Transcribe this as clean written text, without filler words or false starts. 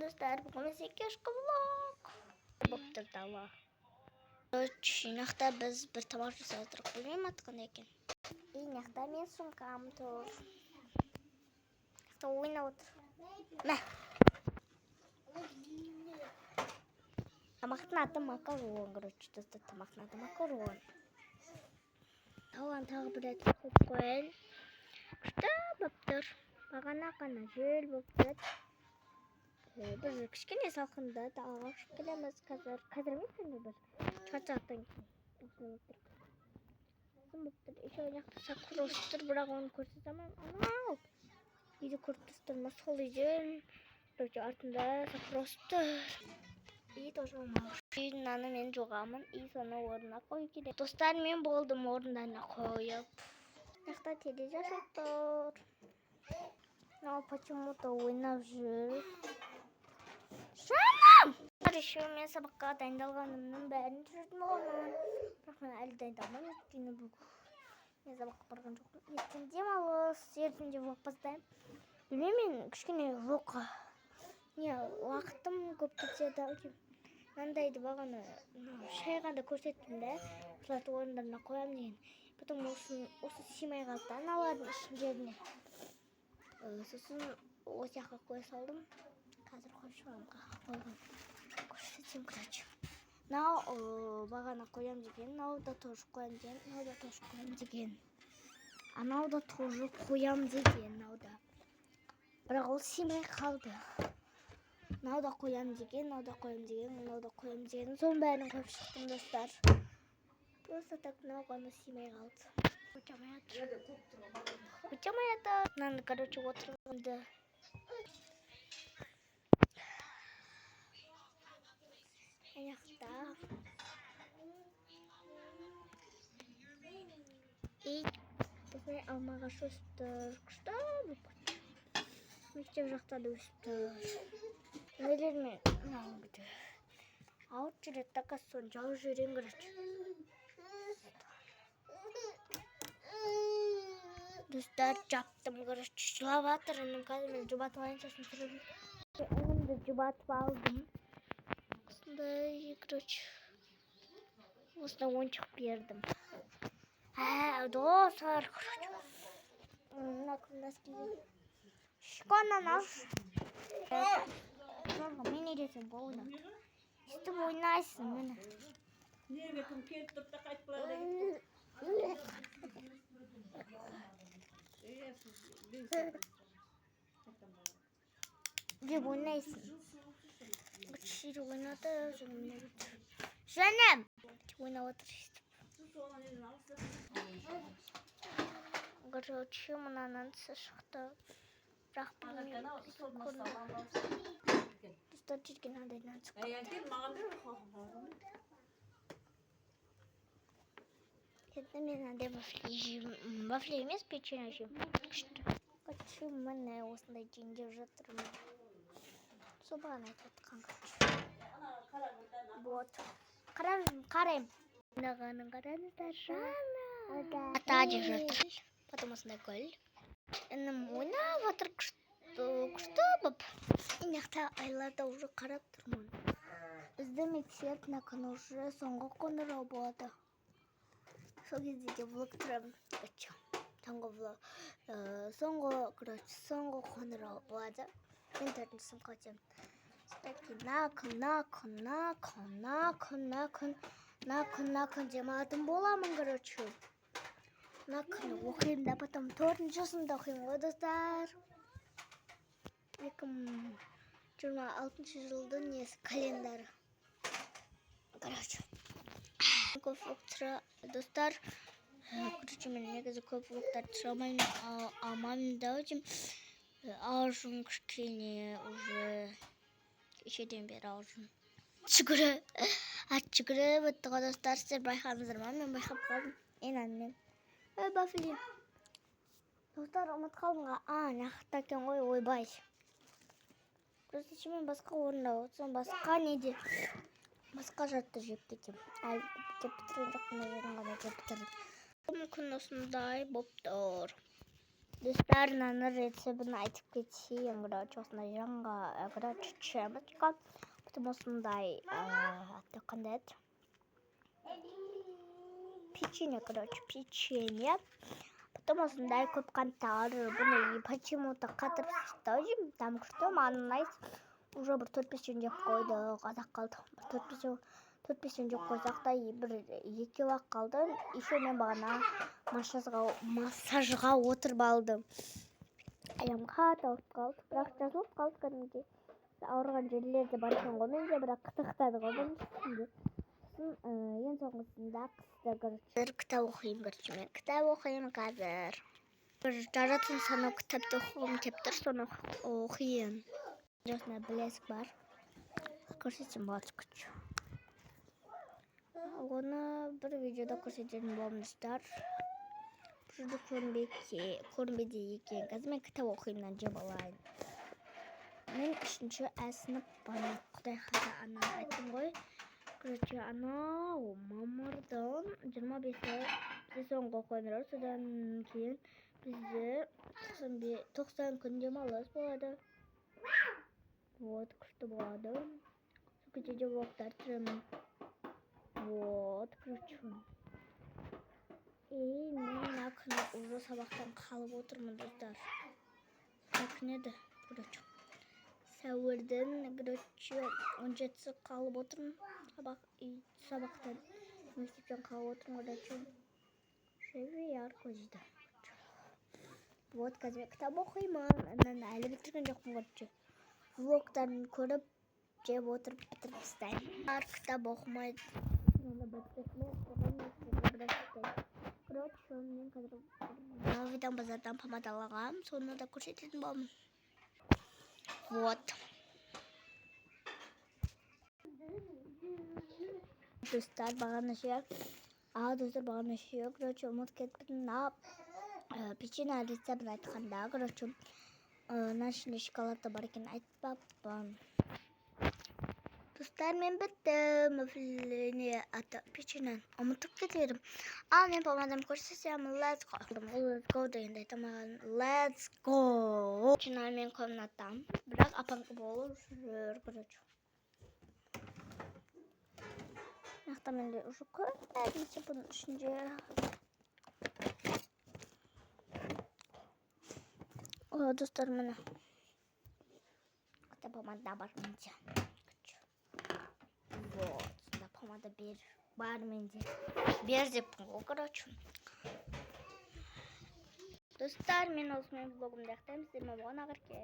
достар, бүгін секешкі влог болып тұр дала. Жинақта біз бір тамақ жасап отырық, білмеймін атқан екен. Жинақта мен сумкам тұр. Ойнап отыр. Мә. Тамақтың аты макарон, короче, достар, тамақтың аты макарон. Тауан тағы бір әтір қойып қойын. Күшті болып тұр. Бағана қана жел болып тұр. Біз кішкене салқында далаға шығып келеміз қазір. Қазір емес енді бір чат-чаттан кейін. Осыны болып тұр. Осыны болып тұр. Еще ойнақта сакура өсіп тұр, бірақ оны көрсетем. Анау! Үйді көріп тұрсыздар ма? Сол үйден. Короче, артында сакура өсіп тұр. И тоже болмаушы. Үйдің аны мен жоғамын. И соны орнына қою керек. Достар, мен болдым орындарына қойып. Мынақта теле жасап тұр. Но почему-то ойнап жүр. Жаным! Еще мен сабаққа дайындалғанымның бәрін түсірдім оған. Бірақ мен әлі дайындалмаймын, өйткені бүгін мен сабаққа барған жоқпын. Ертең демалыс, ертең де опаздаймын. Білмеймін, мен кішкене жоққа. Не, уақытым көп кетеді. Мынандайды бағана шайғанда көрсеттім де, соларды орындарына қоямын деген. Потом осы симай қалды аналардың ішіндеріне. Сосын осы жаққа қоя салдым. Қазір қойып шығамын. Көрсетем, короче. Мынау бағана қоям деген, мынау да тоже қоям деген, мынау да тоже қоям деген. Анау да тоже қоям деген, мынау да. Бірақ ол симай қалды. Мынау да қоям деген, мынау да қоям деген, мынау да қоям деген. Соның бәрін қойып шықтым, достар. Просто так мынау ғана симай қалды. Өтемай атыр. Мынаны, короче, отырғанды. Аяқта. И осындай алма ағашы өсіп тұр. Күшті болып кетті. Мектеп жақта да өсіп тұр. Нелермен мынау бүді. Ауыт жүреді, такас соны жауып жүрен, короче. Достар, жаптым, короче, жылап атыр. Інім қазір мен жұбатып алайын, сосын тұрып. Інімді жұбатып алдым. Осындай, короче. Осындай ойыншық бердім. Достар, короче. Мына күндаскелер. Шыққаннан аш. Мен үйретем ғой ойнап. Істіп ойнайсың, мені. Неге кім келіп тұрып та қайтып қалады? Деп ойнайсың. Шире ойнады, жаным! Ойнап отыр істіп. Короче, мынанан тісі шықты. Бірақ білмеймін. Достар, жүрген андайдан шықты. Енді мен андай вафли жеймін. Вафли емес, печенье жеймін. Күшті. Короче, міне осындай жейін деп жатырмын. Сол бағана айтып отқан, короче. Вот. Қарайым. Мынағанын қараңыздар, жаным. Ата деп жатыр. Потом осындай гүл. Інім ойнап отыр, күшті болып. Мынақта айларда уже қарап тұрмын. Бізді мектеп накан уже соңғы қоңырау болады. Сол кезде де влог тұрамын. Соңғы қоңырау болады. Мен 4-ші сыныпқа өтемін. Накын демадым боламын, короче. Накын оқимын да, потом 4-ші сыныпта оқимын ғой, достар. 2026 жылдың несі календары. Короче. Көп влог достар. Короче, мен негізі көп влогтар түсіре алмаймын да өзім. Аузым кішкене уже кешеден бері аузым жүгіріп өтті ғой, достар. Сіздер байқадыңыздар ма? Мен байқап қалдым. Мен. Бафли. Достар, ұмыт қалдым. Нақытта екен ғой, ойбай. Просто мен басқа орында отырсам, басқа неде? Басқа жатты жеп кетем. Әлі жеп бітірген жоқпын, жерін ғана жеп бітірдім. Мүмкін осындай болып тұр. Dostlar, nana resepini aytıp geçeyim. Короче, осындай жаңа, короче, чемочка. Потом осындай, қандай еді? Печенье, короче, печенье. Потом осындай көп қанттар. Бұны почему-то қатырып тастадым. Там күшті, маған ұнайды. Уже бір 4-5 жеп қойды, қазақ қалды. 4-5 жеп қойсақ та бір 2 қалды. Еще мен бағана массажға отырып алдым. Аяғым қатты ауырып қалды. Бірақ жазылып қалды кәдімгідей. Ауырған жерлерде бар екен ғой менде, бірақ қытықтады ғой бұның үстінде. Ең соңғысында қысты. Кітап оқимын, короче, мен кітап оқимын қазір. Жаратын санау кітапты оқығым келіп тұр, соны оқимын. Осындай білезік бар. Көрсетсем болады, күтші. Оны бір видеода көрсететін болыңыздар. Бұл жерде көрінбейді екен. Қазір мен кітап оқимын, жеп алайын. Мен 3-ші сыныппын. Құдай қаласа ана айттым ғой. Короче, анау мамырдың 25-і бізде соңғы қондырар. Содан кейін бізде 90 күн демалыс болады. Вот, күшті болады. Сол кезде влогтар түсіремін. Вот, короче. Мен мына күні уже сабақтан қалып отырмын, достар. Күн еді, короче. Сәуірдің, короче, 17-сі қалып отырмын. Сабақтан мектептен қалып отырмын, короче. Шеве ярко жейді. Вот, қазір кітап оқимын. Әлі бітірген жоқпын, короче. Влогтарын көріп, жеп отырып бітіріп тастаймын. Кітап оқымайды. Короче, мен қазір новидан базардан помада алғам, соны да көрсететін боламын. Вот. Достар, бағана ше. Достар, бағана ше. Короче, ұмыт кетпін. Печенье рецептін айтқанда, короче, мына ішінде шоколадты бар екен айтпаппын. Достар, мен біттім. Печеньені ұмытып кетерім. Ал мен помадам көрсетсем, let's go. Let's go дегенде айтамаған. Let's go. Печеньені мен комнатам. Бірақ апаңғы болып жүр, короче. Яқта менде уже көрсетті бұның ішінде. Достар, мені. Қыта помада бар менде. Вот, сюда помада бар менде. Бер деппін ғой, короче. Достар, мен осымен влогымды аяқтаймын. Сіздермен болған ағырке.